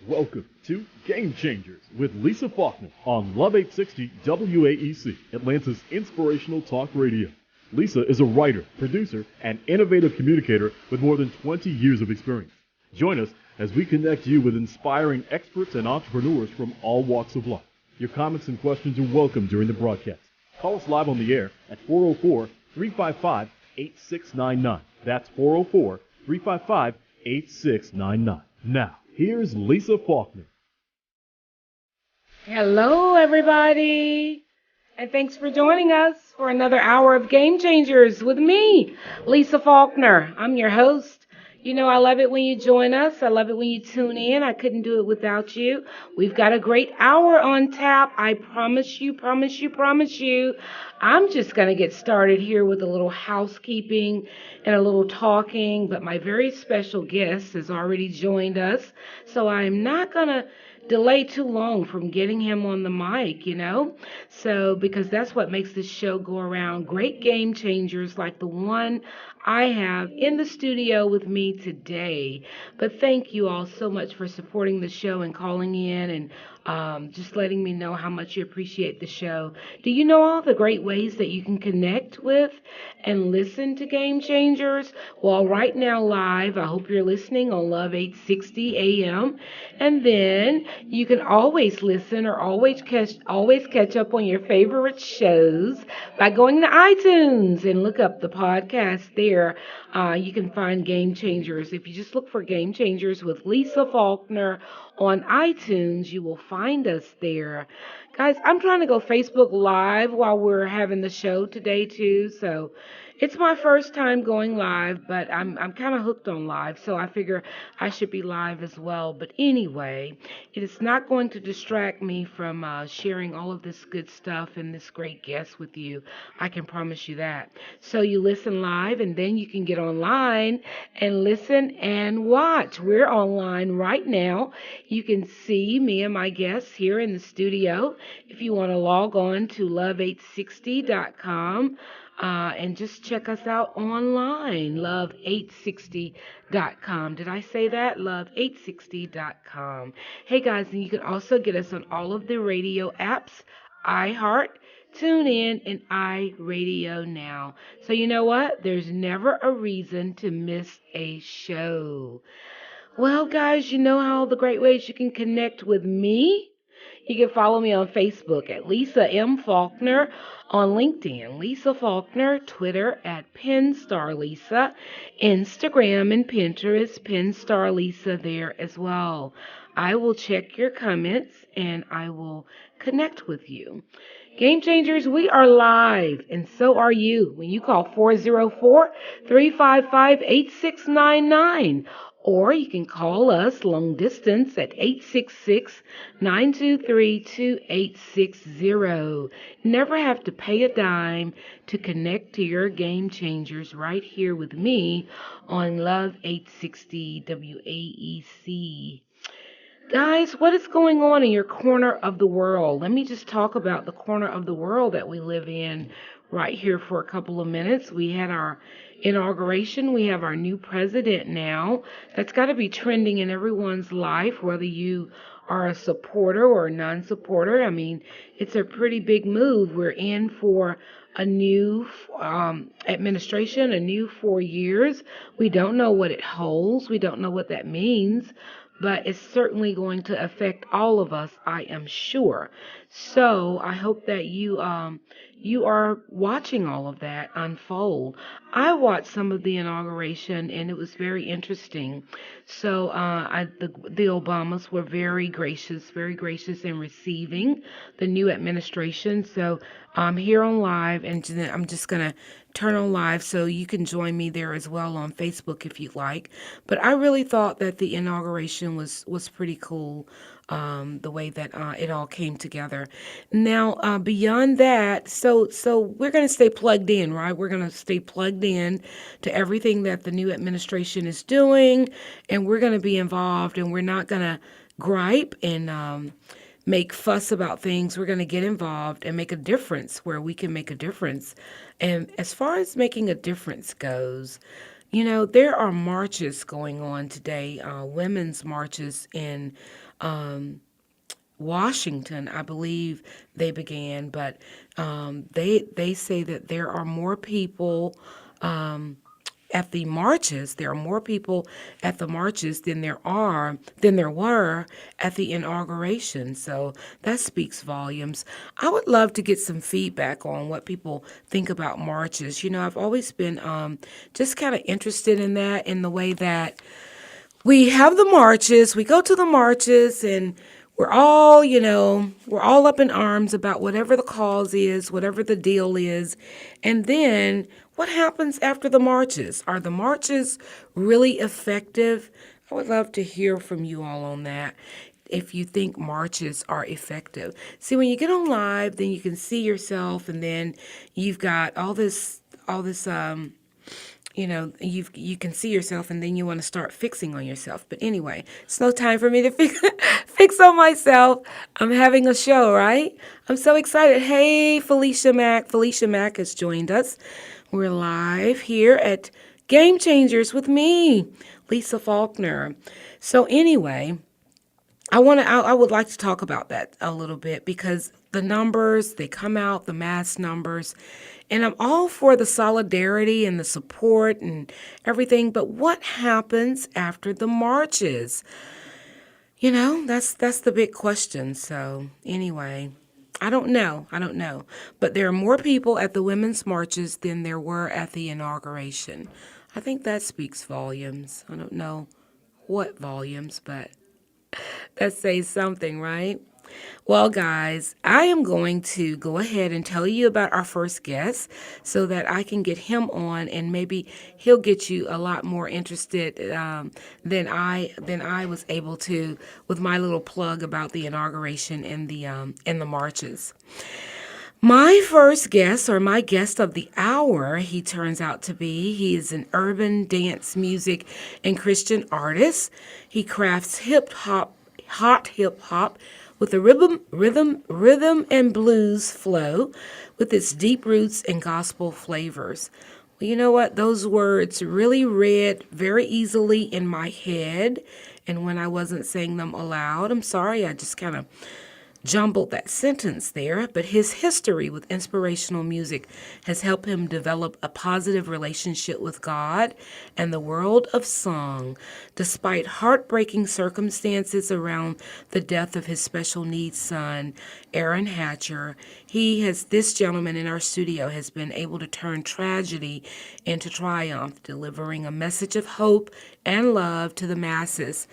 Welcome to Game Changers with Lisa Faulkner on Love 860 WAEC, Atlanta's inspirational talk radio. Lisa is a writer, producer, and innovative communicator with more than 20 years of experience. Join us as we connect you with inspiring experts and entrepreneurs from all walks of life. Your comments and questions are welcome during the broadcast. Call us live on the air at 404-355-8699. That's 404-355-8699. Now, here's Lisa Faulkner. Hello, everybody, and thanks for joining us for another hour of Game Changers with me, Lisa Faulkner. I'm your host. You know, I love it when you join us. I love it when you tune in. I couldn't do it without you. We've got a great hour on tap. I promise you. I'm just going to get started here with a little housekeeping and a little talking, but my very special guest has already joined us, so I'm not going to delay too long from getting him on the mic, So, because that's what makes this show go around. Great game changers like the one I have in the studio with me today. But thank you all so much for supporting the show and calling in and just letting me know how much you appreciate the show. Do you know all the great ways that you can connect with and listen to Game Changers? Well, right now live, I hope you're listening on Love 860 AM. And then you can always listen or always catch up on your favorite shows by going to iTunes and look up the podcast there. You can find Game Changers. If you just look for Game Changers with Lisa Faulkner on iTunes, you will find us there. Guys, I'm trying to go Facebook Live while we're having the show today too, so it's my first time going live, but I'm kind of hooked on live, so I figure I should be live as well. But anyway, it is not going to distract me from sharing all of this good stuff and this great guest with you. I can promise you that. So you listen live, and then you can get online and listen and watch. We're online right now. You can see me and my guests here in the studio. If you want to log on to love860.com. And just check us out online, love860.com. Did I say that? Love860.com. Hey guys, and you can also get us on all of the radio apps, iHeart, TuneIn, and iRadio Now. So you know what? There's never a reason to miss a show. Well, guys, you know how the great ways you can connect with me? You can follow me on Facebook at Lisa M. Faulkner, on LinkedIn, Lisa Faulkner, Twitter at PenStarLisa, Instagram and Pinterest, PenStarLisa there as well. I will check your comments and I will connect with you. Game Changers, we are live, and so are you when you call 404-355-8699. Or you can call us long distance at 866-923-2860. Never have to pay a dime to connect to your Game Changers right here with me on Love 860 WAEC. Guys, what is going on in your corner of the world? Let me just talk about the corner of the world that we live in right here for a couple of minutes. We had our inauguration. We have our new president now. That's got to be trending in everyone's life, whether you are a supporter or a non-supporter. I mean, it's a pretty big move. We're in for a new administration, a new 4 years. We don't know what it holds. We don't know what that means. But it's certainly going to affect all of us, I am sure. So I hope that you are watching all of that unfold. I watched some of the inauguration, and it was very interesting. So the Obamas were very gracious in receiving the new administration. So I'm here on live, and I'm just going to turn on live so you can join me there as well on Facebook if you like. But I really thought that the inauguration was pretty cool, the way that it all came together. Now, beyond that, so we're going to stay plugged in, right? We're going to stay plugged in to everything that the new administration is doing, and we're going to be involved, and we're not going to gripe and make fuss about things. We're going to get involved and make a difference where we can make a difference. And as far as making a difference goes, there are marches going on today, women's marches in Washington, I believe they began, but they say that there are more people at the marches. There are more people at the marches than there were at the inauguration. So that speaks volumes. I would love to get some feedback on what people think about marches. You know, I've always been just kind of interested in that, in the way that we have the marches, we go to the marches, and we're all up in arms about whatever the cause is, whatever the deal is. And then what happens after the marches? Are the marches really effective? I would love to hear from you all on that, if you think marches are effective. See, when you get on live, then you can see yourself, and then you've got all this you can see yourself, and then you want to start fixing on yourself. But anyway, it's no time for me to fix on myself. I'm having a show, right? I'm so excited. Hey, Felicia Mack. Felicia Mack has joined us. We're live here at Game Changers with me, Lisa Faulkner. So anyway, I would like to talk about that a little bit, because the numbers, they come out, the mass numbers, and I'm all for the solidarity and the support and everything, but what happens after the marches? You know, that's the big question. So anyway, I don't know. But there are more people at the women's marches than there were at the inauguration. I think that speaks volumes. I don't know what volumes, but that says something, right? Well, guys, I am going to go ahead and tell you about our first guest so that I can get him on, and maybe he'll get you a lot more interested than I was able to with my little plug about the inauguration and the marches. My first guest, or my guest of the hour, he turns out to be. He is an urban dance music and Christian artist. He crafts hot hip hop with a rhythm and blues flow, with its deep roots and gospel flavors. Well, you know what? Those words really read very easily in my head, and when I wasn't saying them aloud, I'm sorry, I just kind of jumbled that sentence there, but his history with inspirational music has helped him develop a positive relationship with God and the world of song. Despite heartbreaking circumstances around the death of his special needs son, Aaron Hatcher, this gentleman in our studio has been able to turn tragedy into triumph, delivering a message of hope and love to the masses.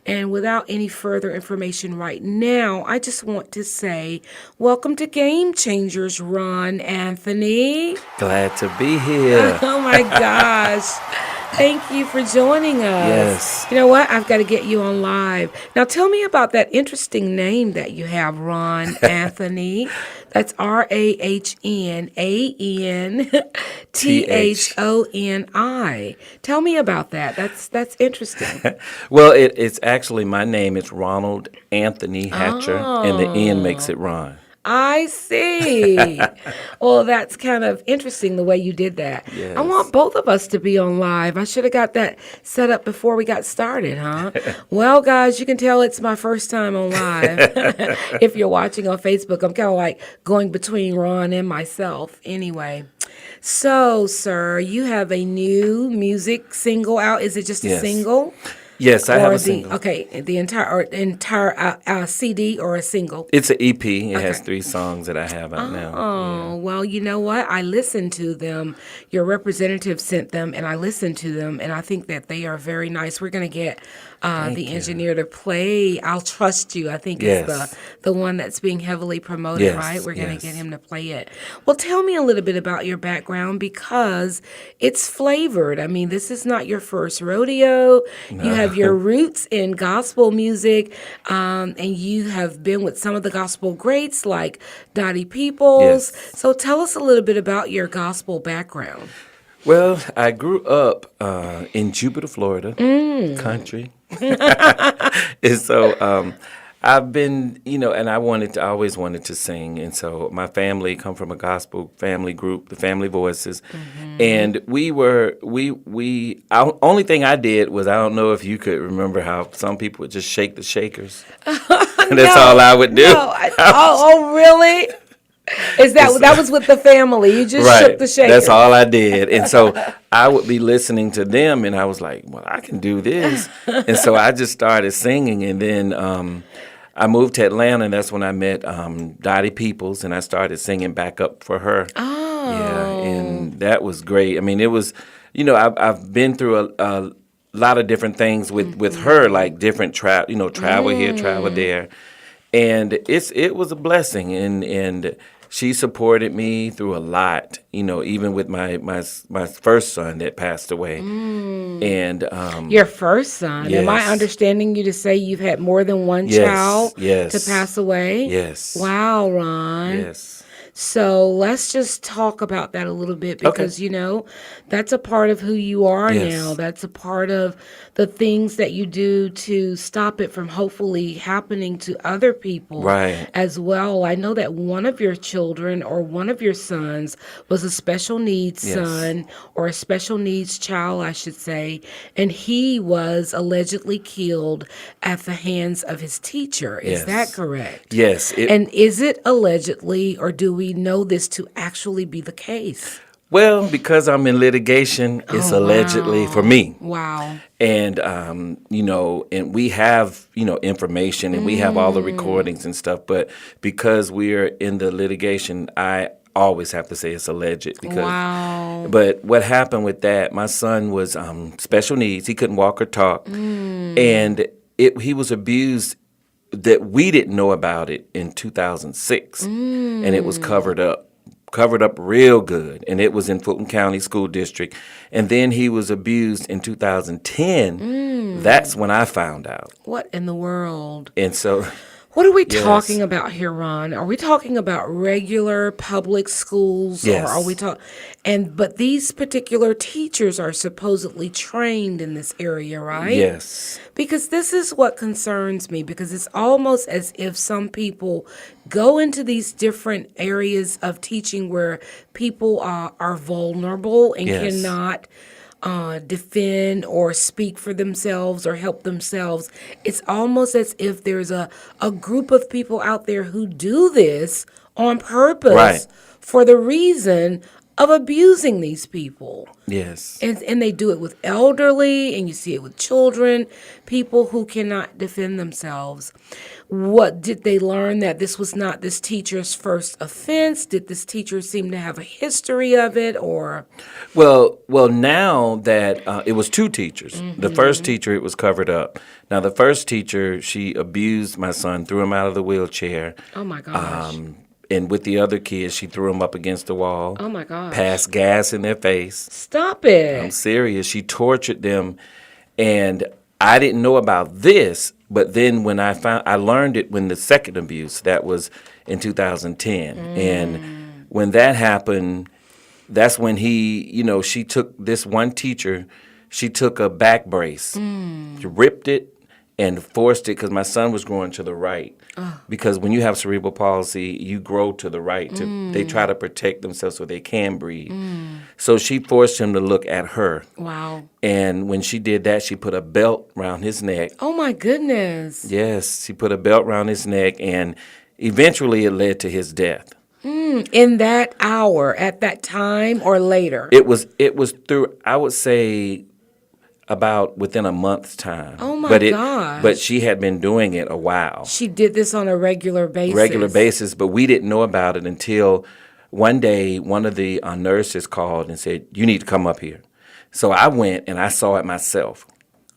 And without any further information right now, I just want to say, welcome to Game Changers, Rahn Anthoni. Glad to be here. Oh my gosh. Thank you for joining us. Yes. You know what? I've got to get you on live. Now tell me about that interesting name that you have, Rahn Anthoni. That's RAHNANTHONI. Tell me about that. That's interesting. Well, it's actually my name. It's Ronald Anthony Hatcher, and the N makes it Ron. I see. Well, that's kind of interesting the way you did that. Yes. I want both of us to be on live. I should have got that set up before we got started, huh? Well, guys, you can tell it's my first time on live. If you're watching on Facebook, I'm kind of like going between Ron and myself. Anyway, so, sir, you have a new music single out. Is it just a single? Yes, I have a single. Okay, the entire CD or a single? It's an EP. It has 3 songs that I have out now. Oh, well, you know what? I listened to them. Your representative sent them, and I listened to them, and I think that they are very nice. We're going to get the engineer to play I'll Trust You. I think it's the one that's being heavily promoted, right? We're going to get him to play it. Well, tell me a little bit about your background, because it's flavored. I mean, this is not your first rodeo. No. You have your roots in gospel music, and you have been with some of the gospel greats like Dottie Peoples. Yes. So tell us a little bit about your gospel background. Well, I grew up in Jupiter, Florida, country. And so I've been, and I always wanted to sing, and so my family come from a gospel family group, the Family Voices, and only thing I did was, I don't know if you could remember how some people would just shake the shakers. That's all I would do. No, really? That was with the family? You just shook the shakers. That's all I did. And so I would be listening to them, and I was like, well, I can do this. And so I just started singing, and then I moved to Atlanta, and that's when I met Dottie Peoples, and I started singing backup for her. Oh. Yeah, and that was great. I mean, it was, I've been through a lot of different things with her, like different travel here, travel there. And it was a blessing, and she supported me through a lot, even with my first son that passed away. And your first son? Yes. Am I understanding you to say you've had more than one child to pass away? Yes. Wow, Ron. Yes. So let's just talk about that a little bit, because, that's a part of who you are now. That's a part of the things that you do to stop it from hopefully happening to other people as well. I know that one of your children, or one of your sons, was a special needs son, or a special needs child, I should say, and he was allegedly killed at the hands of his teacher. Is that correct? Yes. And is it allegedly, or do we know this to actually be the case? Well, because I'm in litigation, it's allegedly for me. Wow. And, and we have, information, and we have all the recordings and stuff. But because we're in the litigation, I always have to say it's alleged. But what happened with that, my son was special needs. He couldn't walk or talk. And he was abused that we didn't know about it in 2006. And it was covered up real good, and it was in Fulton County School District. And then he was abused in 2010. That's when I found out. What in the world? And so, what are we talking about here, Ron? Are we talking about regular public schools? Yes. Or are we but these particular teachers are supposedly trained in this area, right? Yes. Because this is what concerns me, because it's almost as if some people go into these different areas of teaching where people are vulnerable and cannot defend or speak for themselves or help themselves. It's almost as if there's a group of people out there who do this on purpose for the reason of abusing these people. Yes. And they do it with elderly, and you see it with children, people who cannot defend themselves. What did they learn, that this was not this teacher's first offense? Did this teacher seem to have a history of it, or? Well, now that it was two teachers. The first teacher, it was covered up. Now, the first teacher, she abused my son, threw him out of the wheelchair. Oh, my gosh. And with the other kids, she threw them up against the wall. Oh, my gosh. Passed gas in their face. Stop it. I'm serious. She tortured them. And I didn't know about this, but then when I learned it when the second abuse, that was in 2010. And when that happened, that's when she took this one teacher, she took a back brace, she ripped it, and forced it, because my son was growing to the right. Because when you have cerebral palsy, you grow to the right. They try to protect themselves so they can breathe. So she forced him to look at her. Wow. And when she did that, she put a belt around his neck. Oh, my goodness. Yes, she put a belt around his neck, and eventually it led to his death. In that hour, at that time, or later? It was through, I would say, about within a month's time. Oh, my gosh. But she had been doing it a while. She did this on a regular basis. But we didn't know about it until one day one of the nurses called and said, "You need to come up here." So I went, and I saw it myself.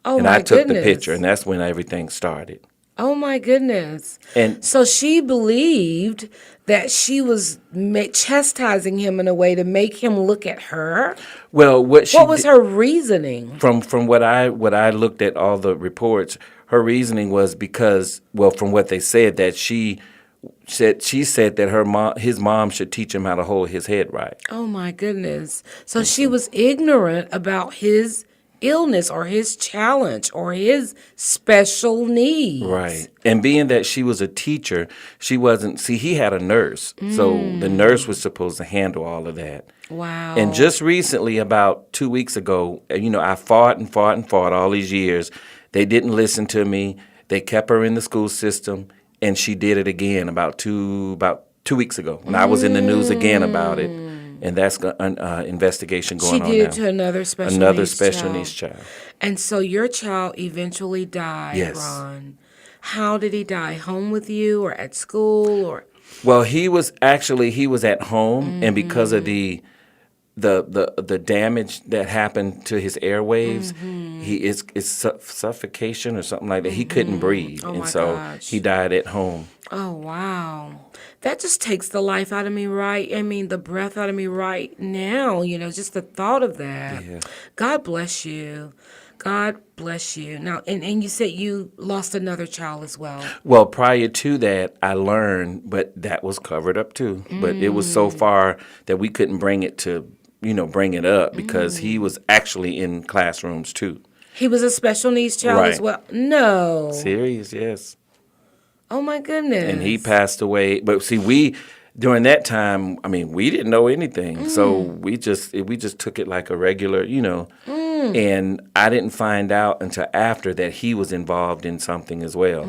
Oh, and my I took goodness. the picture, and that's when everything started. Oh, my goodness. And so she believed that she was chastising him in a way to make him look at her? Well, what was her reasoning? From what I looked at all the reports, her reasoning was because, well, from what they said, that she said that his mom should teach him how to hold his head right. Oh, my goodness. So she was ignorant about his illness or his challenge or his special needs. Right. And being that she was a teacher, she wasn't, see, he had a nurse. So the nurse was supposed to handle all of that. Wow. And just recently, about 2 weeks ago, I fought and fought and fought all these years. They didn't listen to me. They kept her in the school system, and she did it again about two weeks ago. And I was in the news again about it. And that's an investigation going on now. She did it to another special needs child. And so your child eventually died, yes. Ron. How did he die? Home with you or at school or? Well, he was at home, and because of the damage that happened to his airwaves, it's suffocation or something like that. He couldn't breathe, and so he died at home. Oh, wow. That just takes the life out of me the breath out of me right now, just the thought of that. Yeah. God bless you. God bless you. Now, and you said you lost another child as well. Well, prior to that, I learned, but that was covered up too. But it was so far that we couldn't bring it up because he was actually in classrooms too. He was a special needs child as well? No. Serious, yes. Oh, my goodness. And he passed away. But see, during that time, we didn't know anything. So we just took it like a regular, And I didn't find out until after that he was involved in something as well.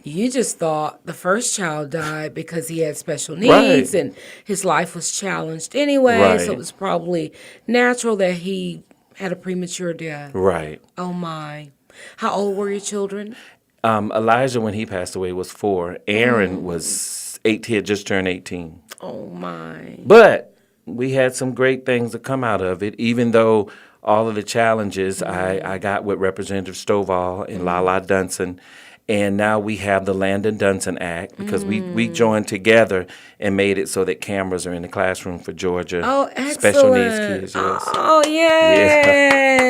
You just thought the first child died because he had special needs and his life was challenged anyway. So it was probably natural that he had a premature death. Right. Oh, my. How old were your children? Elijah, when he passed away, was 4. Aaron was 8. He had just turned 18. Oh, my. But we had some great things that come out of it, even though all of the challenges I got with Representative Stovall and Lala Dunson. And now we have the Landon Dunson Act because we joined together and made it so that cameras are in the classroom for Georgia. Oh, excellent. Special needs kids, yes. Oh, yay.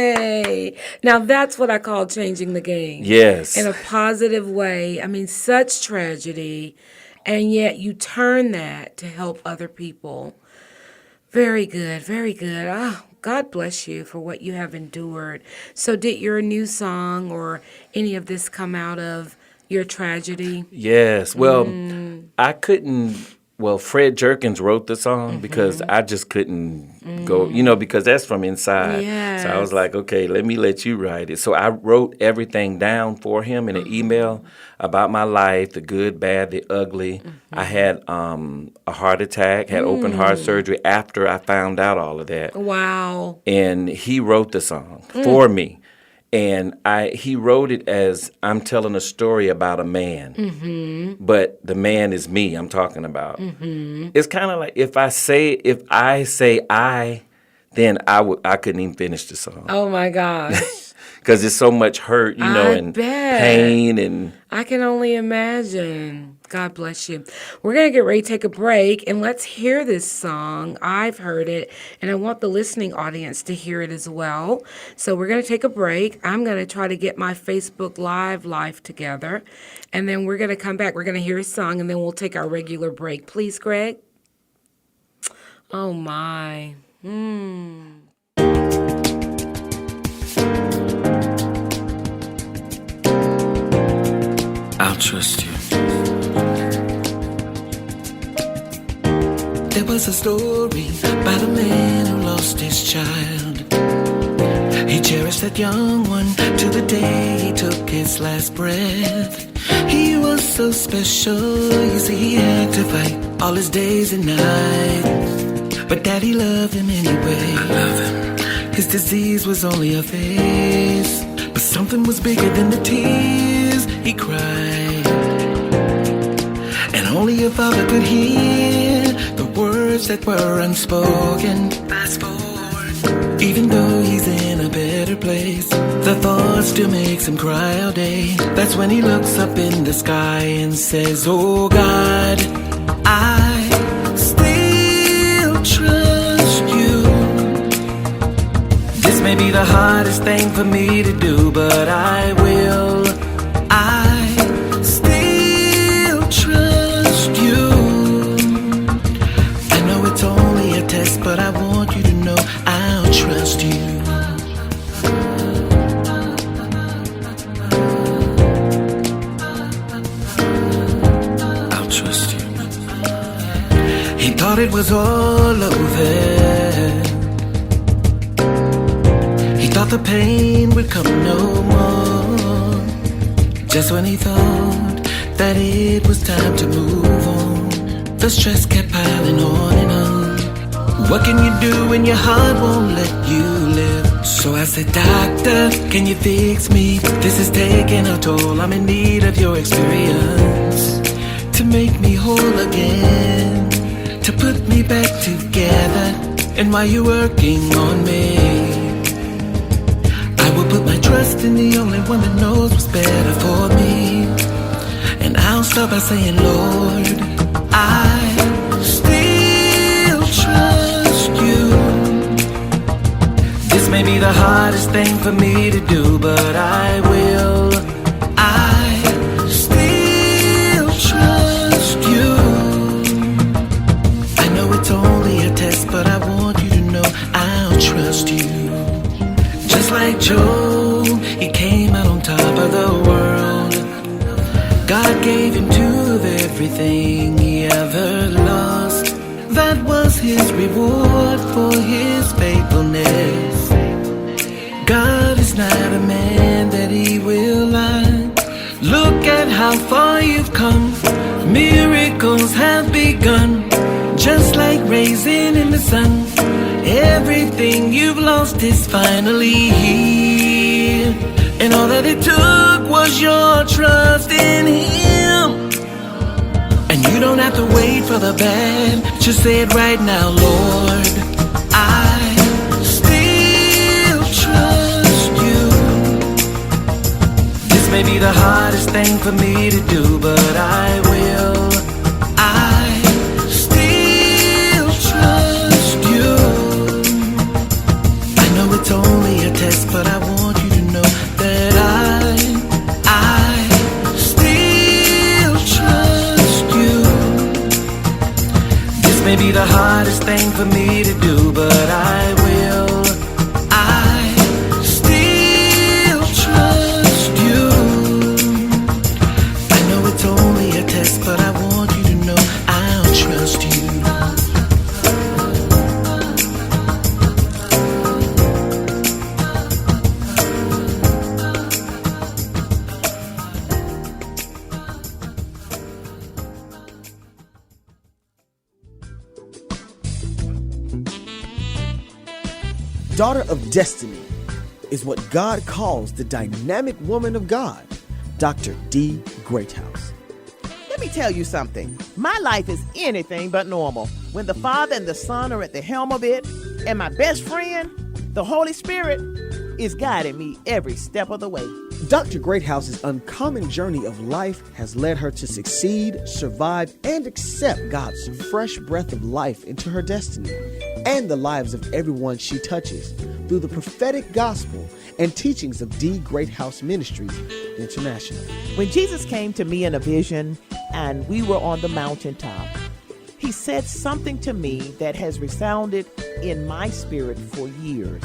Yeah. Now, that's what I call changing the game. Yes. In a positive way. Such tragedy, and yet you turn that to help other people. Very good, very good. Oh, God bless you for what you have endured. So did your new song or any of this come out of your tragedy? Yes. Well, I couldn't. Well, Fred Jerkins wrote the song because I just couldn't go, because that's from inside. Yes. So I was like, okay, let me let you write it. So I wrote everything down for him in an email about my life, the good, bad, the ugly. I had a heart attack, had open heart surgery after I found out all of that. Wow. And he wrote the song for me. And he wrote it as I'm telling a story about a man, but the man is me I'm talking about. It's kind of like if I say I, then I couldn't even finish the song. Oh, my gosh. Because there's so much hurt, and pain. And I can only imagine. God bless you. We're going to get ready to take a break, and let's hear this song. I've heard it, and I want the listening audience to hear it as well. So we're going to take a break. I'm going to try to get my Facebook Live together, and then we're going to come back. We're going to hear a song, and then we'll take our regular break. Please, Greg. Oh, my. I'll trust you. There was a story about a man who lost his child. He cherished that young one to the day he took his last breath. He was so special, you see he had to fight all his days and nights. But Daddy loved him anyway. I love him. His disease was only a phase, but something was bigger than the tears he cried. And only a father could hear the words that were unspoken. Fast forward. Even though he's in a better place, the thought still makes him cry all day. That's when he looks up in the sky and says, oh God, I still trust you. This may be the hardest thing for me to do, but I will. I still trust you. I know it's only a test, but I want you to know I'll trust you. it was all over. He thought the pain would come no more. Just when he thought that it was time to move on, the stress kept piling on and on. What can you do when your heart won't let you live? So I said, doctor, can you fix me? This is taking a toll. I'm in need of your experience to make me whole again, to put me back together. And while you're working on me, I will put my trust in the only one that knows what's better for me. And I'll start by saying, Lord, I still trust you. This may be the hardest thing for me to do, but I will. I still trust you. I know it's only a test, but I want you to know I'll trust you. Just like Job, he came out on top of the world. God gave him to everything he ever lost. That was his reward for his faithfulness. God is not a man that he will lie. Look at how far you've come. Miracles have begun. Just like raising in the sun, everything you've lost is finally here. And all that it took was your trust in him. And you don't have to wait for the bad. Just say it right now, Lord, I still trust you. This may be the hardest thing for me to do, but I will. I still trust you. I know it's only a test, but I want you to know that I still trust you. This may be the hardest thing for me to do, but I will. I still trust you. I know it's only a test, but I want you to know I'll trust you. Daughter of Destiny is what God calls the dynamic woman of God, Dr. D. Greathouse. Let me tell you something. My life is anything but normal. When the Father and the Son are at the helm of it, and my best friend, the Holy Spirit, is guiding me every step of the way. Dr. Greathouse's uncommon journey of life has led her to succeed, survive, and accept God's fresh breath of life into her destiny and the lives of everyone she touches through the prophetic gospel and teachings of D. Greathouse Ministries International. When Jesus came to me in a vision and we were on the mountaintop, he said something to me that has resounded in my spirit for years.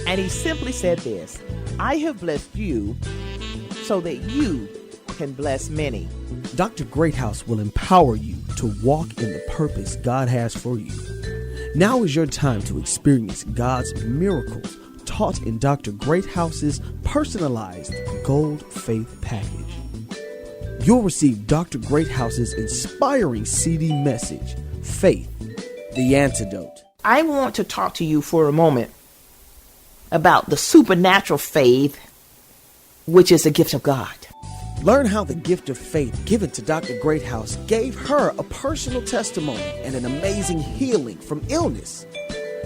And he simply said this: I have blessed you so that you can bless many. Dr. Greathouse will empower you to walk in the purpose God has for you. Now is your time to experience God's miracles taught in Dr. Greathouse's personalized Gold Faith Package. You'll receive Dr. Greathouse's inspiring CD message, Faith, the Antidote. I want to talk to you for a moment about the supernatural faith, which is a gift of God. Learn how the gift of faith given to Dr. Greathouse gave her a personal testimony and an amazing healing from illness.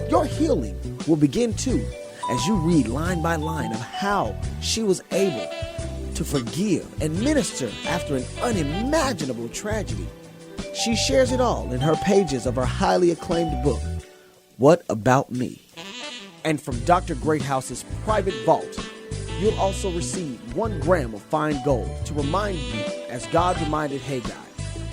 Your healing will begin too as you read line by line of how she was able to forgive and minister after an unimaginable tragedy. She shares it all in her pages of her highly acclaimed book, What About Me? And from Dr. Greathouse's private vault, you'll also receive 1 gram of fine gold to remind you, as God reminded Haggai,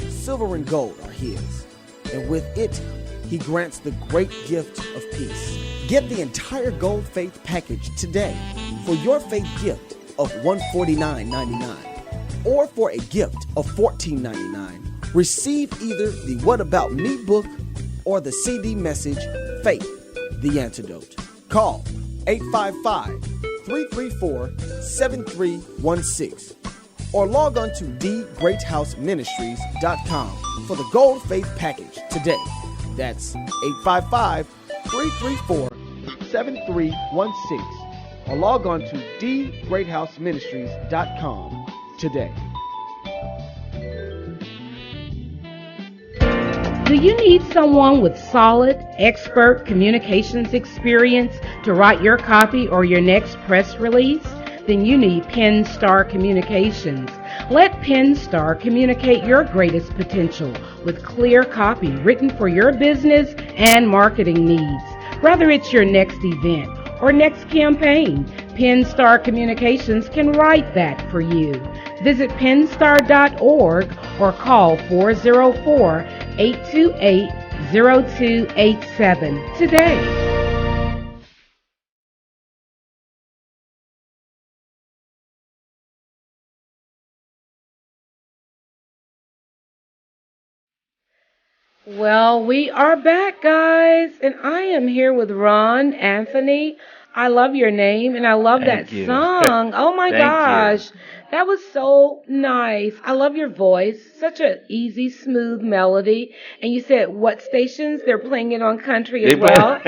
silver and gold are his, and with it, he grants the great gift of peace. Get the entire Gold Faith package today for your faith gift of $149.99, or for a gift of $14.99. Receive either the What About Me book or the CD message, Faith, the Antidote. Call 855-334-7316 or log on to thegreathouseministries.com for the Gold Faith package today. That's 855-334-7316 or log on to thegreathouseministries.com today. Do you need someone with solid, expert communications experience to write your copy or your next press release? Then you need PenStar Communications. Let PenStar communicate your greatest potential with clear copy written for your business and marketing needs. Whether it's your next event or next campaign, PenStar Communications can write that for you. Visit penstar.org or call 404-828-0287 today. Well, we are back, guys, and I am here with Rahn Anthoni. I love your name, and I love Thank that you. song. Oh, my Thank gosh. you. That was so nice. I love your voice. Such an easy, smooth melody. And you said what stations? They're playing it on country as well?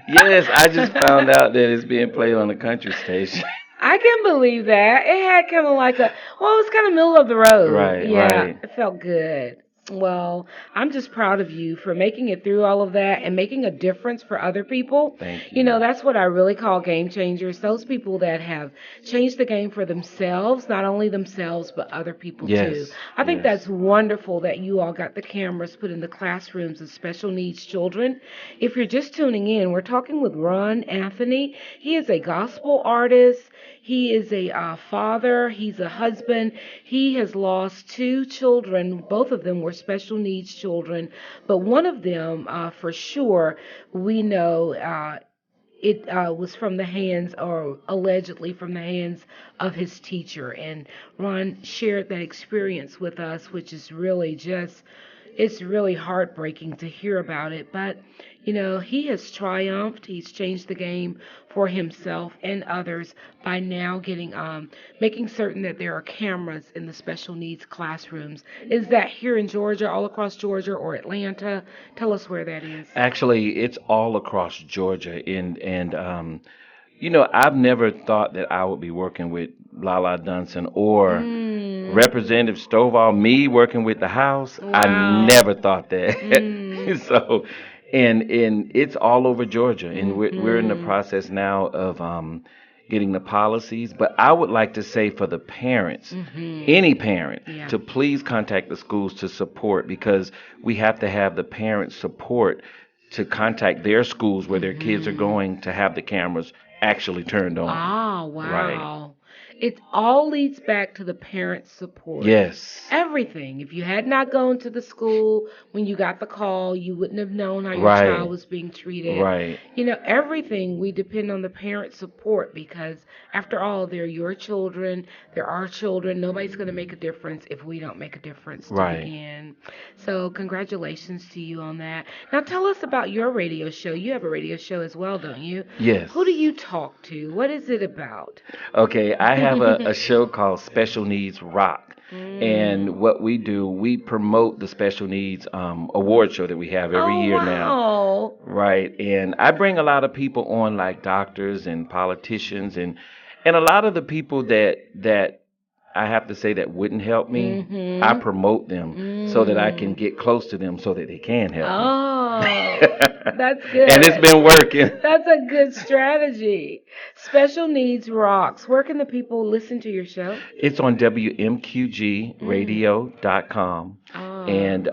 Yes, I just found out that it's being played on the country station. I can believe that. It had kind of like it was kind of middle of the road. Right, yeah, right. It felt good. Well, I'm just proud of you for making it through all of that and making a difference for other people. Thank you. You know, that's what I really call game changers. Those people that have changed the game for themselves, not only themselves, but other people too. I think that's wonderful that you all got the cameras put in the classrooms of special needs children. If you're just tuning in, we're talking with Rahn Anthoni. He is a gospel artist. He is a father. He's a husband. He has lost 2 children. Both of them were special needs children, but one of them, for sure, we know it was from the hands, or allegedly from the hands, of his teacher. And Ron shared that experience with us, which is really it's really heartbreaking to hear about it. But, you know, he has triumphed. He's changed the game for himself and others by now making certain that there are cameras in the special needs classrooms. Is that here in Georgia, all across Georgia, or Atlanta? Tell us where that is. Actually, it's all across Georgia, and you know, I've never thought that I would be working with Lala Dunson or Representative Stovall. Me working with the House, Wow. I never thought that. So, and it's all over Georgia, and we're in the process now of getting the policies. But I would like to say for the parents, any parent, to please contact the schools to support, because we have to have the parents support to contact their schools where their kids are going to have the cameras actually turned on. Oh, wow. Right. It all leads back to the parent support. Yes. Everything. If you had not gone to the school when you got the call, you wouldn't have known how your Right. child was being treated. Right. You know, everything, we depend on the parent support, because after all, they're your children. They're our children. Nobody's going to make a difference if we don't make a difference to Right. begin. So congratulations to you on that. Now tell us about your radio show. You have a radio show as well, don't you? Yes. Who do you talk to? What is it about? Okay, I have a show called Special Needs Rock. And what we do, we promote the special needs award show that we have every year now. Wow. Right. And I bring a lot of people on, like doctors and politicians, and a lot of the people that I have to say that wouldn't help me, I promote them so that I can get close to them so that they can help me. Oh, that's good. And it's been working. That's a good strategy. Special Needs Rocks. Where can the people listen to your show? It's on WMQGradio.com. And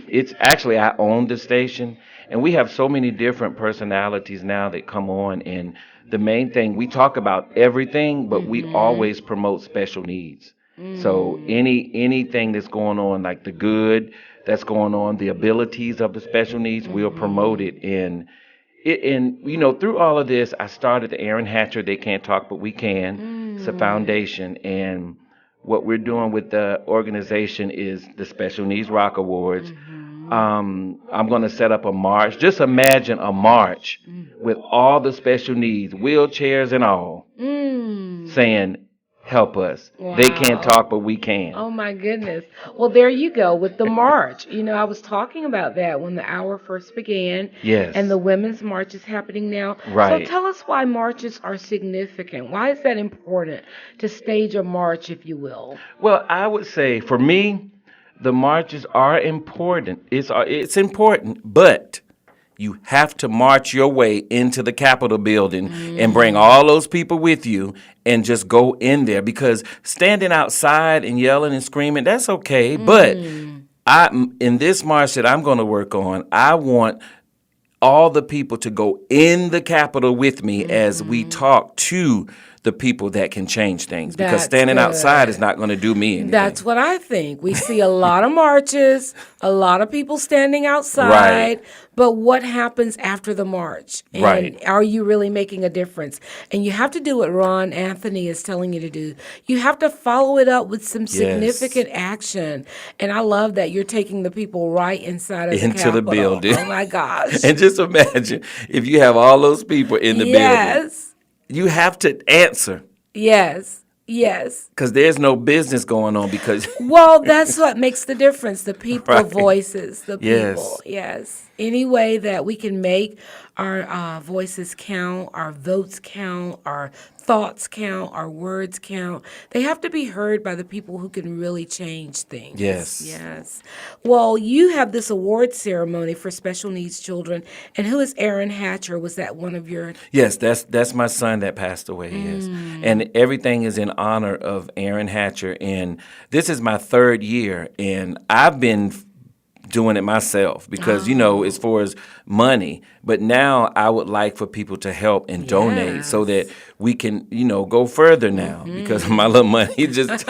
it's actually, I own the station, and we have so many different personalities now that come on. And the main thing, we talk about everything, but we always promote special needs. So anything that's going on, like the good that's going on, the abilities of the special needs, we'll promote it. And you know, through all of this, I started the Aaron Hatcher They Can't Talk But We Can. It's a foundation, and what we're doing with the organization is the Special Needs Rock Awards. I'm going to set up a march. Just imagine a march with all the special needs, wheelchairs and all, saying, help us. Wow. They can't talk, but we can. Oh my goodness. Well, there you go with the march. I was talking about that when the hour first began. Yes. And the women's march is happening now. Right. So tell us why marches are significant. Why is that important to stage a march, if you will? Well, I would say for me, the marches are important. It's important, but you have to march your way into the Capitol building and bring all those people with you and just go in there, because standing outside and yelling and screaming, that's okay. But in this march that I'm going to work on, I want all the people to go in the Capitol with me as we talk to the people that can change things, because That's standing good. outside is not going to do me anything. That's what I think. We see a lot of marches, a lot of people standing outside, Right. but what happens after the march? And Right. are you really making a difference? And you have to do what Rahn Anthony is telling you to do. You have to follow it up with some significant action. And I love that you're taking the people right inside of Into the Capitol. building. Oh my gosh. And just imagine if you have all those people in the building. Yes. You have to answer, Yes. Yes. because there's no business going on, because Well, that's what makes the difference. The people Right. voices, the Yes. people. Yes. Any way that we can make our voices count, our votes count, our thoughts count, our words count. They have to be heard by the people who can really change things. Yes. Yes. Well, you have this award ceremony for special needs children. And who is Aaron Hatcher? Was that one of your... yes, that's my son that passed away. Yes, and everything is in honor of Aaron Hatcher. And this is my third year, and I've been doing it myself because, as far as money, but now I would like for people to help and donate so that we can, go further now because my little money just,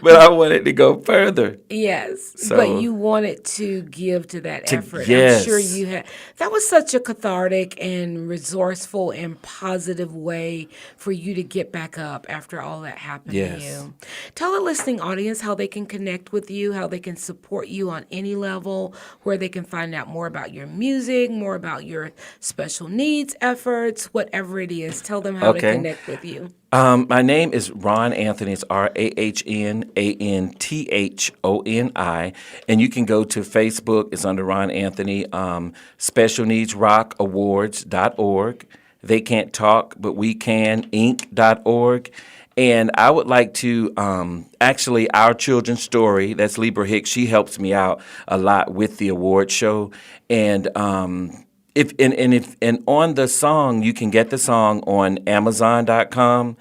but I want it to go further. Yes, So- but you wanted to give to that effort. yes. I'm sure you had. That was such a cathartic and resourceful and positive way for you to get back up after all that happened Yes. to you. Tell the listening audience how they can connect with you, how they can support you on any level, where they can find out more about your music, more about your special needs efforts, whatever it is. Tell them how to Okay. connect with you. My name is Rahn Anthony. It's RahnAnthoni, and you can go to Facebook. It's under Rahn Anthony. SpecialNeedsRockAwards.org. They Can't Talk, but We Can Inc.org. And I would like to actually Our Children's Story. That's Libra Hicks. She helps me out a lot with the award show, and If on the song, you can get the song on Amazon.com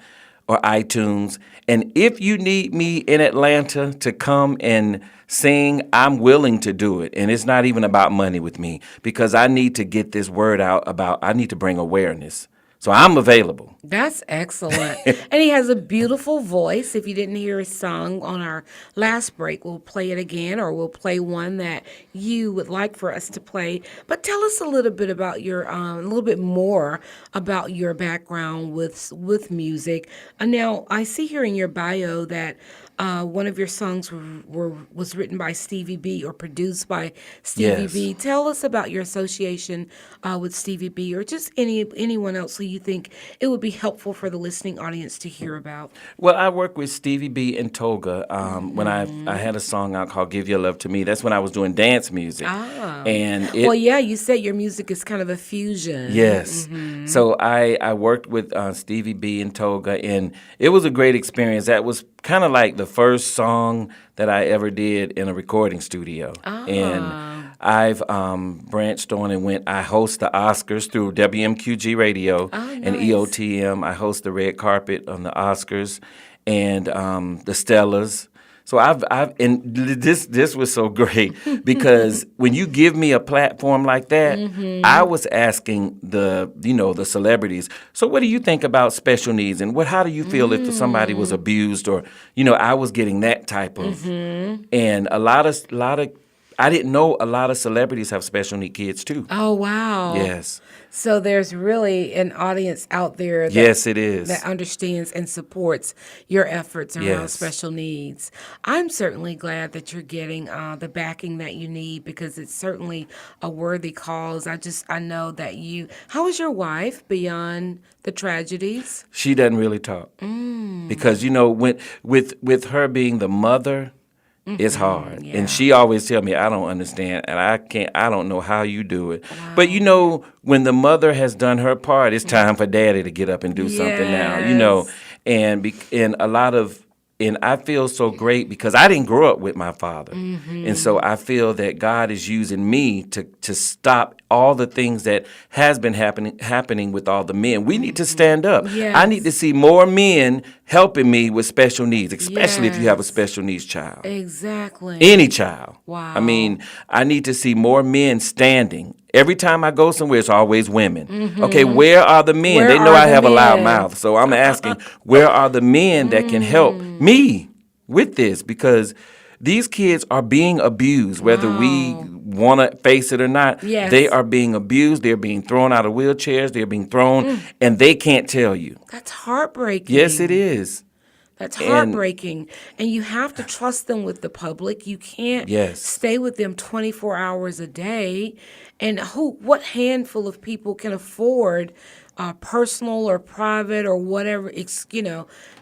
or iTunes. And if you need me in Atlanta to come and sing, I'm willing to do it. And it's not even about money with me, because I need to get this word out I need to bring awareness. So I'm available. That's excellent. And he has a beautiful voice. If you didn't hear his song on our last break, we'll play it again, or we'll play one that you would like for us to play. But tell us a little bit about a little bit more about your background with music. Now, I see here in your bio that one of your songs was written by Stevie B or produced by Stevie Yes. B. Tell us about your association with Stevie B, or just anyone else who you think it would be helpful for the listening audience to hear about. Well, I work with Stevie B and Toga when I had a song out called "Give Your Love to Me." That's when I was doing dance music. And Well, yeah, you said your music is kind of a fusion. Yes. So I worked with Stevie B and Toga, and it was a great experience. That was kind of like the first song that I ever did in a recording studio. And I've branched on and I host the Oscars through WMQG Radio and EOTM. I host the red carpet on the Oscars and the Stellas. So and this was so great because when you give me a platform like that, I was asking the celebrities, so what do you think about special needs, and how do you feel if somebody was abused, or I was getting that type of, and a lot of I didn't know a lot of celebrities have special need kids too. Oh, wow. Yes. So there's really an audience out there that, yes, it is. that understands and supports your efforts around Yes. special needs. I'm certainly glad that you're getting the backing that you need, because it's certainly a worthy cause. I know that how is your wife beyond the tragedies? She doesn't really talk because with her being the mother, it's hard. yeah. And she always tell me, I don't understand, and I don't know how you do it. Wow. But when the mother has done her part, it's time for daddy to get up and do something now. And I feel so great because I didn't grow up with my father. And so I feel that God is using me to stop all the things that has been happening with all the men. We need to stand up. Yes. I need to see more men helping me with special needs, especially if you have a special needs child. Exactly. Any child. Wow. I mean, I need to see more men standing. Every time I go somewhere, it's always women. Okay, where are the men? Where they know are I the have a loud men? mouth. So I'm asking, where are the men that can help me with this? Because these kids are being abused, whether we want to face it or not. Yes. They are being abused. They're being thrown out of wheelchairs. They're being thrown, and they can't tell you. That's heartbreaking. Yes, it is. That's heartbreaking. And you have to trust them with the public. You can't stay with them 24 hours a day. And what handful of people can afford personal or private or whatever,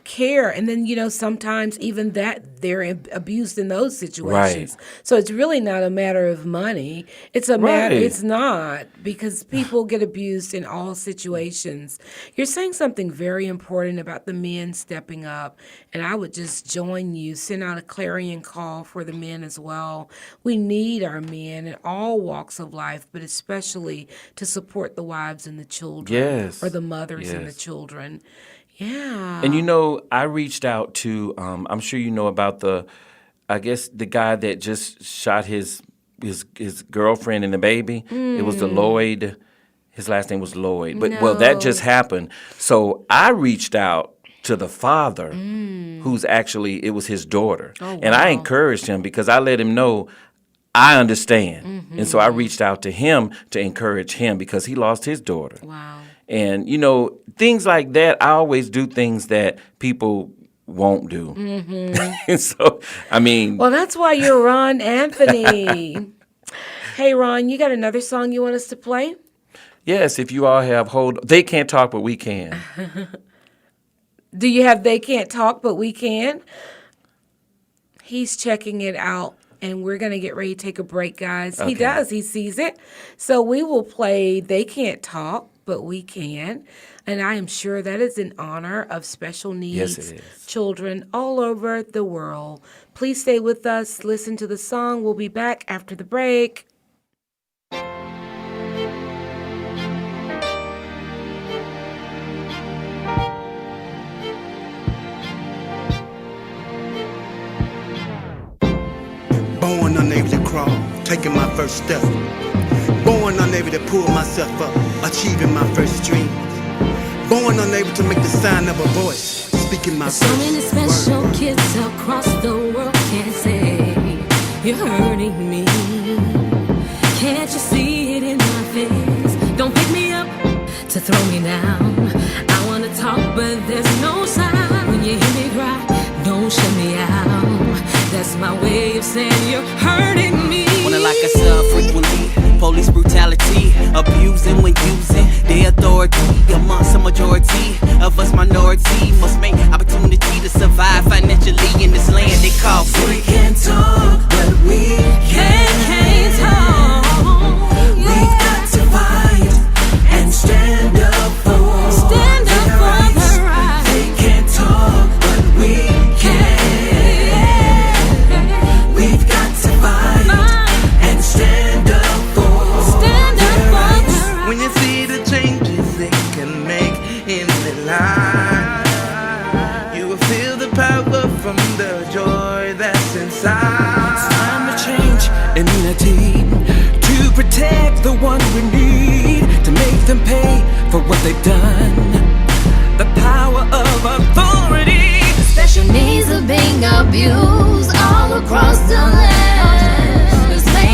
care? And then, sometimes even that they're abused in those situations. Right. So it's really not a matter of money. It's a matter, it's not, because people get abused in all situations. You're saying something very important about the men stepping up. And I would just join you, send out a clarion call for the men as well. We need our men in all walks of life, but especially to support the wives and the children, or the mothers and the children. Yeah. And I reached out to, I'm sure you know about the guy that just shot his girlfriend and the baby. It was the Lloyd. His last name was Lloyd. But well, that just happened. So I reached out to the father, who's actually, it was his daughter. Oh, wow. And I encouraged him because I let him know I understand. And so I reached out to him to encourage him because he lost his daughter. Wow. And, things like that, I always do things that people won't do. And so, well, that's why you're Rahn Anthony. Hey, Ron, you got another song you want us to play? Yes, if you all have They Can't Talk, But We Can. Do you have They Can't Talk, But We Can? He's checking it out. And we're going to get ready to take a break, guys. Okay. He does. He sees it. So we will play They Can't Talk, But We Can. And I am sure that is in honor of special needs children all over the world. Please stay with us. Listen to the song. We'll be back after the break. Born unable to crawl, taking my first step. Born unable to pull myself up, achieving my first dream. Born unable to make the sound of a voice, speaking my so many special word. Kids across the world can't say you're hurting me. Can't you see it in my face? Don't pick me up to throw me down. I wanna talk, but there's no sound. When you hear me cry, don't shut me out. That's my way of saying you're hurting me. Wanna lock us up frequently. Police brutality, abusing when using their authority amongst a majority of us minority. Must make opportunity to survive financially in this land they call free. We can't talk, but we can't talk. We've got to fight and stand up for the right. They can't talk, but we can. We've got to fight and stand up for their rights. When you see the changes they can make in their life, you will feel the power from the joy that's inside. It's time to change immunity to protect the one we need, to make them pay for what they've done. The power of authority. Special needs are being abused all across the land. This may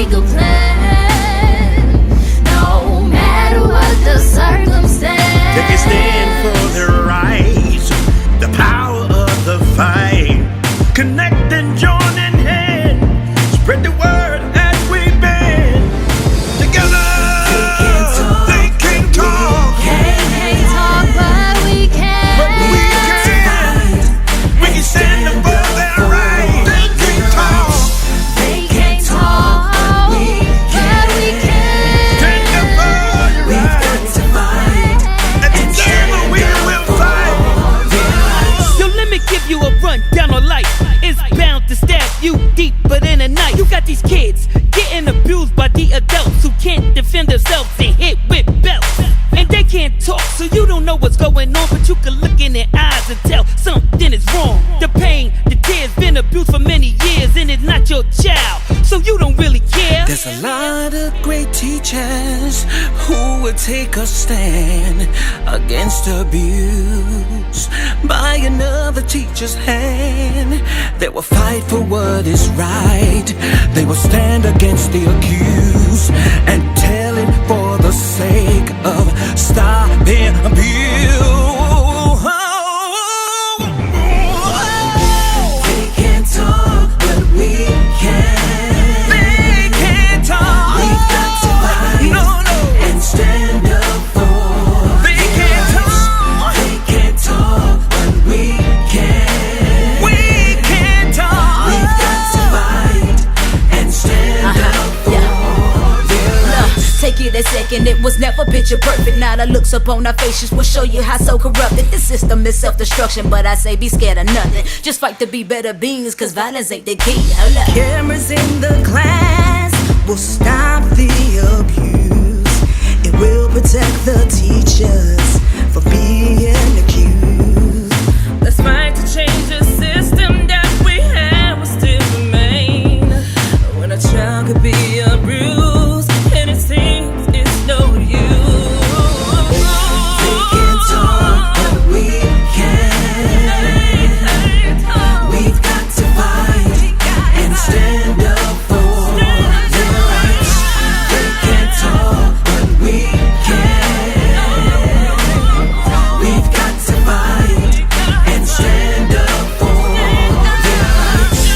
in their eyes and tell something is wrong. The pain, the tears, been abused for many years, and it's not your child, so you don't really care. There's a lot of great teachers who would take a stand against abuse by another teacher's hand. They will fight for what is right. They will stand against the accused and tell it for the sake of stopping abuse. They can't talk, but we can. They can't talk. We've got to fight and stand up for. They can't talk. They can't talk, but we can. We can't talk. We've got to fight and stand up for. Take it a second, it was never picture perfect. Now the looks upon our faces will show you how so corrupted the system is. Self-destruction, but I say be scared of nothing. Just fight to be better beings, cause violence ain't the key. Cameras in the glass will stop the abuse. It will protect the teachers from being accused. Let's fight to change the system that we have will still remain. When a child could be abused and it seems it's no use. They can't talk, but we can. We've got to fight and stand up for their rights. They can't talk, but we can. We've got to fight and stand up for their rights.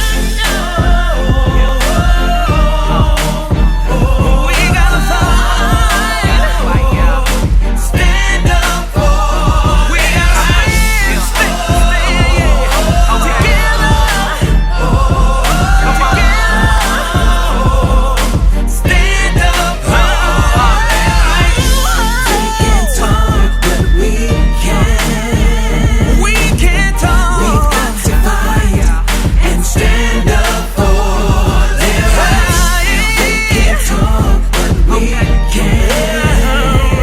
We gotta fight, stand up for. We gotta stand stand up for. They can't talk, but we can. We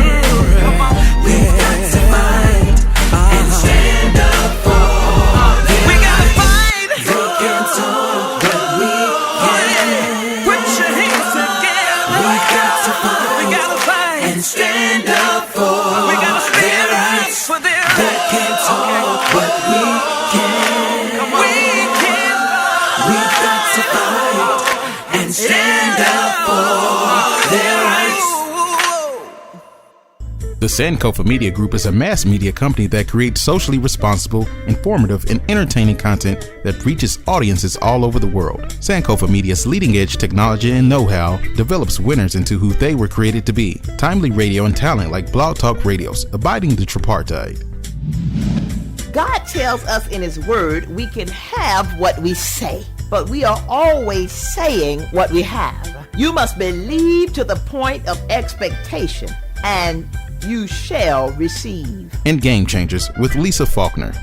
can't talk. We've got to fight and stand up for their rights. They can't talk, but we can. We've got to fight and stand up for their rights. We gotta fight. They can't talk, but we can. Put your hands together. We've got to fight. We gotta fight and stand up for their rights. They can't talk, but we can. We can. We've got to fight and stand up for their rights. The Sankofa Media Group is a mass media company that creates socially responsible, informative, and entertaining content that reaches audiences all over the world. Sankofa Media's leading-edge technology and know-how develops winners into who they were created to be. Timely radio and talent like Blog Talk Radio's Abiding the Tripartite. God tells us in His Word we can have what we say, but we are always saying what we have. You must believe to the point of expectation, and you shall receive. And Game Changers with Lisa Faulkner.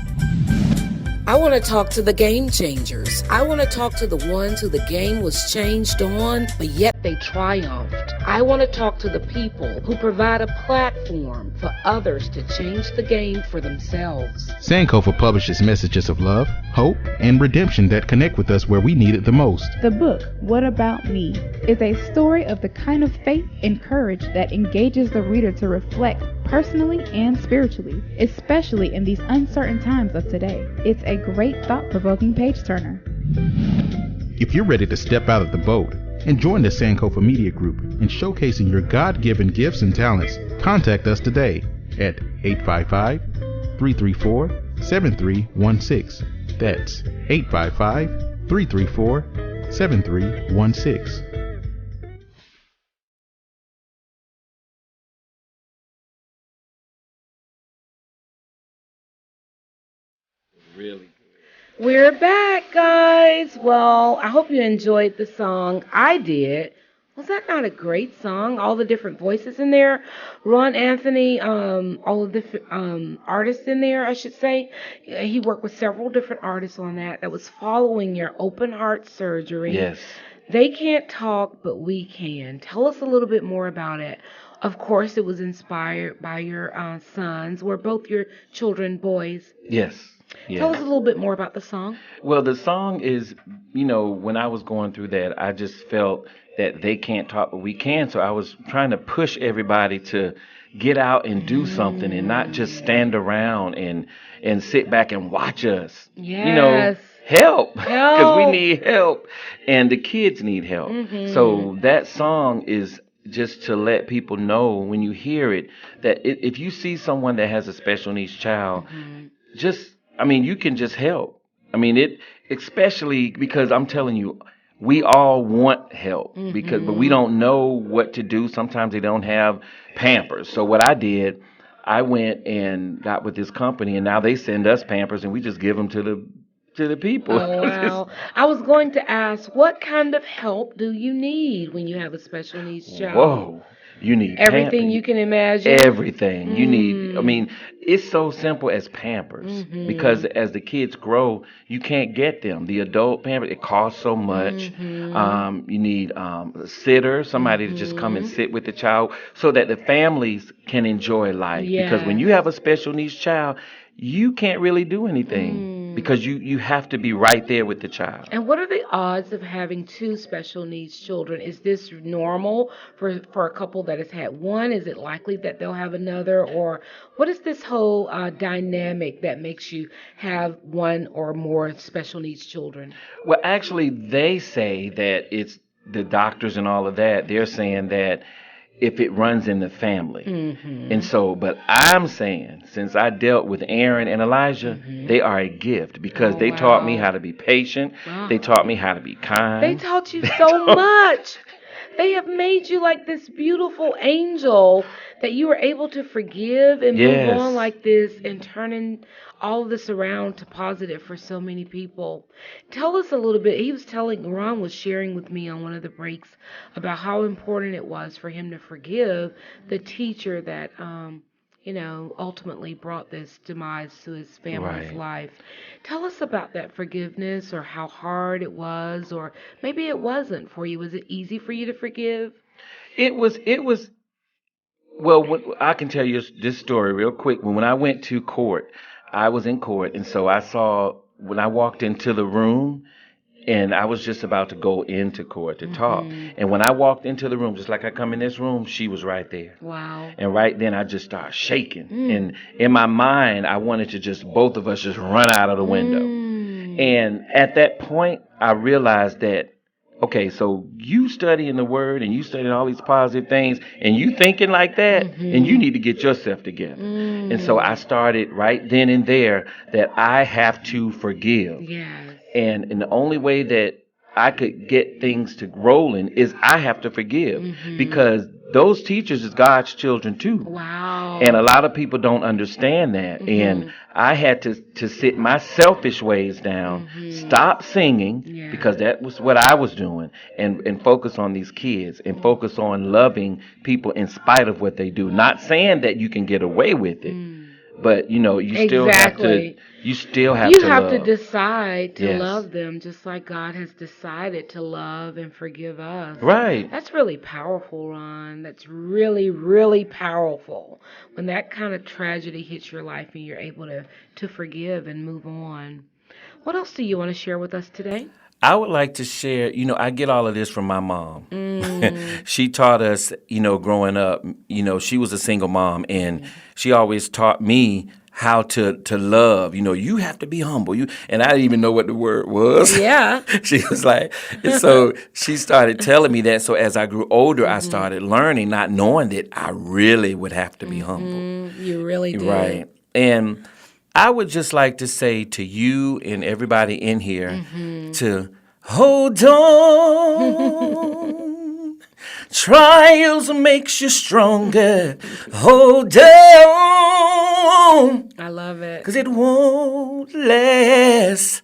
I want to talk to the game changers. I want to talk to the ones who the game was changed on, but yet they triumphed. I want to talk to the people who provide a platform for others to change the game for themselves. Sankofa publishes messages of love, hope, and redemption that connect with us where we need it the most. The book, What About Me, is a story of the kind of faith and courage that engages the reader to reflect personally and spiritually, especially in these uncertain times of today. It's a great thought-provoking page-turner. If you're ready to step out of the boat and join the Sankofa Media Group in showcasing your God-given gifts and talents, contact us today at 855-334-7316. That's 855-334-7316. We're back, guys. Well, I hope you enjoyed the song. I did. Was that not a great song? All the different voices in there. Rahn Anthony, all of the artists in there, I should say. He worked with several different artists on that. That was following your open heart surgery. Yes. They can't talk, but we can. Tell us a little bit more about it. Of course, it was inspired by your sons. Were both your children boys? Yes. Tell us Yes. a little bit more about the song. Well, the song is, when I was going through that, I just felt that they can't talk, but we can. So I was trying to push everybody to get out and do something and not just stand around and sit back and watch us. Yes. Help, because we need help, and the kids need help. So that song is just to let people know when you hear it that if you see someone that has a special needs child, you can just help. Especially because I'm telling you, we all want help but we don't know what to do. Sometimes they don't have Pampers. So what I did, I went and got with this company, and now they send us Pampers, and we just give them to the people. Oh, wow. I was going to ask, what kind of help do you need when you have a special needs child? Whoa. You need everything you can imagine. Everything. You need, it's so simple as Pampers. Because as the kids grow, you can't get them. The adult Pampers, it costs so much. You need a sitter, somebody to just come and sit with the child so that the families can enjoy life. Yes. Because when you have a special needs child, you can't really do anything because you have to be right there with the child. And what are the odds of having two special needs children? Is this normal for a couple that has had one? Is it likely that they'll have another? Or what is this whole dynamic that makes you have one or more special needs children? Well, actually, they say that it's the doctors and all of that. They're saying that if it runs in the family. And so, but I'm saying, since I dealt with Aaron and Elijah, they are a gift because they taught me how to be patient. They taught me how to be kind. They taught you so much. They have made you like this beautiful angel that you were able to forgive and move on like this and turning all of this around to positive for so many people. Tell us a little bit. Ron was sharing with me on one of the breaks about how important it was for him to forgive the teacher that, ultimately brought this demise to his family's life. Tell us about that forgiveness, or how hard it was, or maybe it wasn't for you. Was it easy for you to forgive? It was. Well, I can tell you this story real quick. When I went to court, I was in court, and so I saw when I walked into the room, and I was just about to go into court to talk. And when I walked into the room, just like I come in this room, she was right there. Wow. And right then I just started shaking. And in my mind, I wanted to both of us just run out of the window. And at that point, I realized that, okay, so you studying the word and you studying all these positive things and you thinking like that, and you need to get yourself together. And so I started right then and there that I have to forgive. Yes. And the only way that I could get things to rolling is I have to forgive because those teachers is God's children too. Wow. And a lot of people don't understand that. And I had to sit my selfish ways down, stop singing because that was what I was doing, and focus on these kids and focus on loving people in spite of what they do. Not saying that you can get away with it. But you still have to. You still have to. You have love. to decide to love them, just like God has decided to love and forgive us. Right. That's really powerful, Ron. That's really, really powerful. When that kind of tragedy hits your life and you're able to forgive and move on. What else do you want to share with us today? I would like to share, I get all of this from my mom. She taught us, growing up, she was a single mom, and she always taught me how to love. You have to be humble. And I didn't even know what the word was. Yeah. She was like, and so she started telling me that. So as I grew older, I started learning, not knowing that I really would have to be humble. You really did. Right. And I would just like to say to you and everybody in here to hold on. Trials makes you stronger. Hold on. I love it. 'Cause it won't last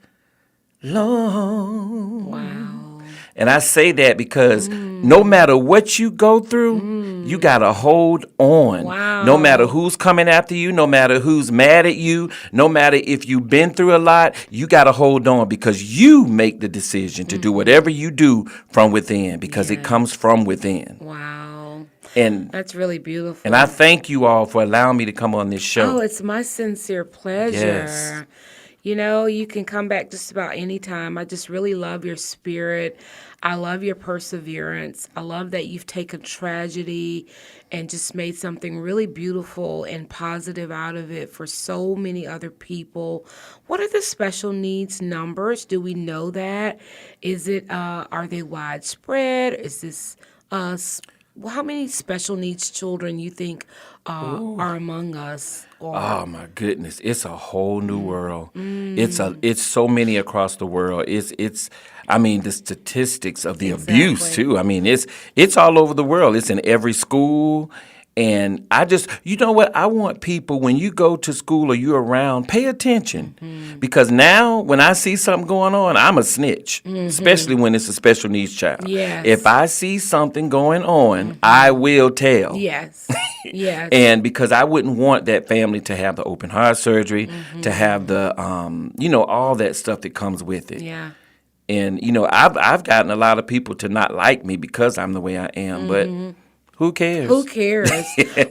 long. Wow. And I say that because no matter what you go through, you got to hold on. Wow. No matter who's coming after you, no matter who's mad at you, no matter if you've been through a lot, you got to hold on because you make the decision to do whatever you do from within because it comes from within. Wow. And that's really beautiful. And I thank you all for allowing me to come on this show. Oh, it's my sincere pleasure. Yes. You know, you can come back just about any time. I just really love your spirit. I love your perseverance. I love that you've taken tragedy and just made something really beautiful and positive out of it for so many other people. What are the special needs numbers? Do we know that? Is it, are they widespread? Is this, how many special needs children you think are among us? Oh my goodness, it's a whole new world. It's so many across the world. It's I mean, the statistics of the abuse too. I mean, it's all over the world. It's in every school. And I just, you know what? I want people, when you go to school or you're around, pay attention. Because now, when I see something going on, I'm a snitch, especially when it's a special needs child. Yes. If I see something going on, I will tell. Yes. Yes. And because I wouldn't want that family to have the open heart surgery, to have the, all that stuff that comes with it. Yeah. And, I've gotten a lot of people to not like me because I'm the way I am, but who cares? Who cares?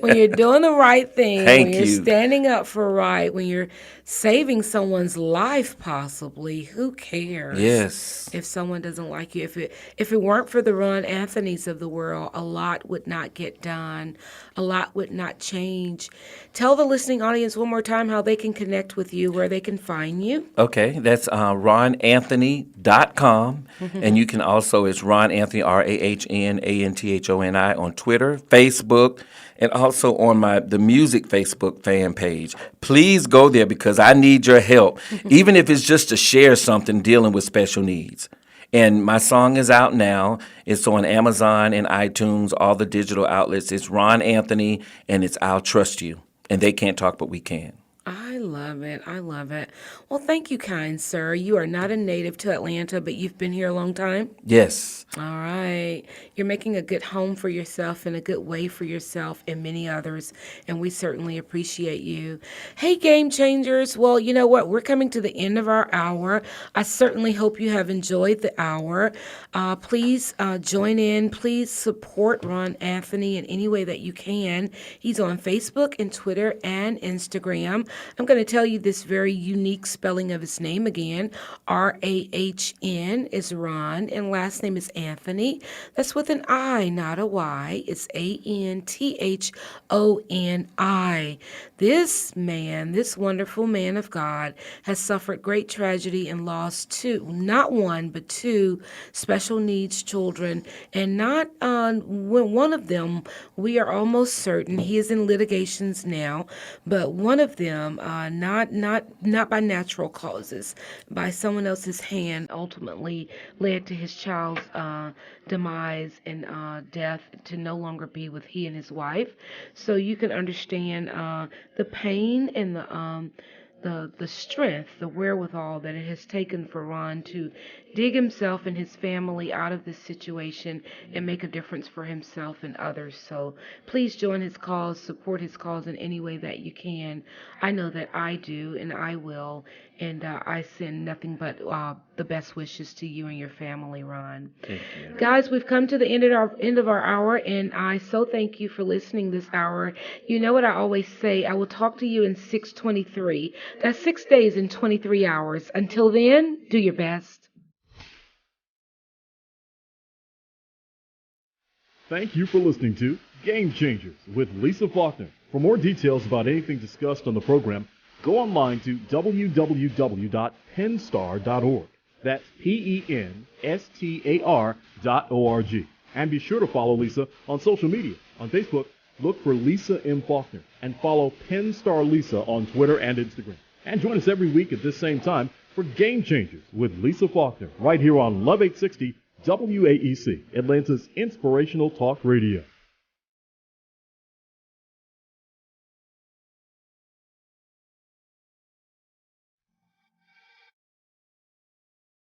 When you're doing the right thing, Thank when you're you. standing up for right, when you're saving someone's life possibly, who cares? Yes. If someone doesn't like you, if it weren't for the Rahn Anthonys of the world, a lot would not get done. A lot would not change. Tell the listening audience one more time how they can connect with you, where they can find you. Okay, that's RahnAnthony.com. And you can also, it's Rahn Anthony, RahnAnthoni on Twitter, Facebook, and also on the music Facebook fan page. Please go there because I need your help, even if it's just to share something dealing with special needs. And my song is out now. It's on Amazon and iTunes, all the digital outlets. It's Rahn Anthony, and it's I'll Trust You. And they can't talk, but we can. I love it. I love it. Well, thank you, kind sir. You are not a native to Atlanta, but you've been here a long time? Yes. All right. You're making a good home for yourself and a good way for yourself and many others, and we certainly appreciate you. Hey, Game Changers. Well, you know what? We're coming to the end of our hour. I certainly hope you have enjoyed the hour. Please join in. Please support Rahn Anthony in any way that you can. He's on Facebook and Twitter and Instagram. I'm going to tell you this very unique spelling of his name again. R-A-H-N is Ron, and last name is Anthony. That's with an I, not a Y. It's A-N-T-H-O-N-I. This man, this wonderful man of God, has suffered great tragedy and lost not one, but two special needs children. And not one of them, we are almost certain, he is in litigations now, but one of them, not by natural causes, by someone else's hand, ultimately led to his child's demise and death, to no longer be with he and his wife. So you can understand the pain and the strength, the wherewithal that it has taken for Ron to dig himself and his family out of this situation and make a difference for himself and others. So please join his cause, support his cause in any way that you can. I know that I do, and I will, and I send nothing but the best wishes to you and your family, Ron. Thank you. Guys, we've come to the end of our hour, and I so thank you for listening this hour. You know what I always say, I will talk to you in 623. That's 6 days and 23 hours. Until then, do your best. Thank you for listening to Game Changers with Lisa Faulkner. For more details about anything discussed on the program, go online to www.penstar.org. That's PENSTAR.org. And be sure to follow Lisa on social media. On Facebook, look for Lisa M. Faulkner, and follow Penstar Lisa on Twitter and Instagram. And join us every week at this same time for Game Changers with Lisa Faulkner, right here on Love 860 WAEC, Atlanta's inspirational talk radio.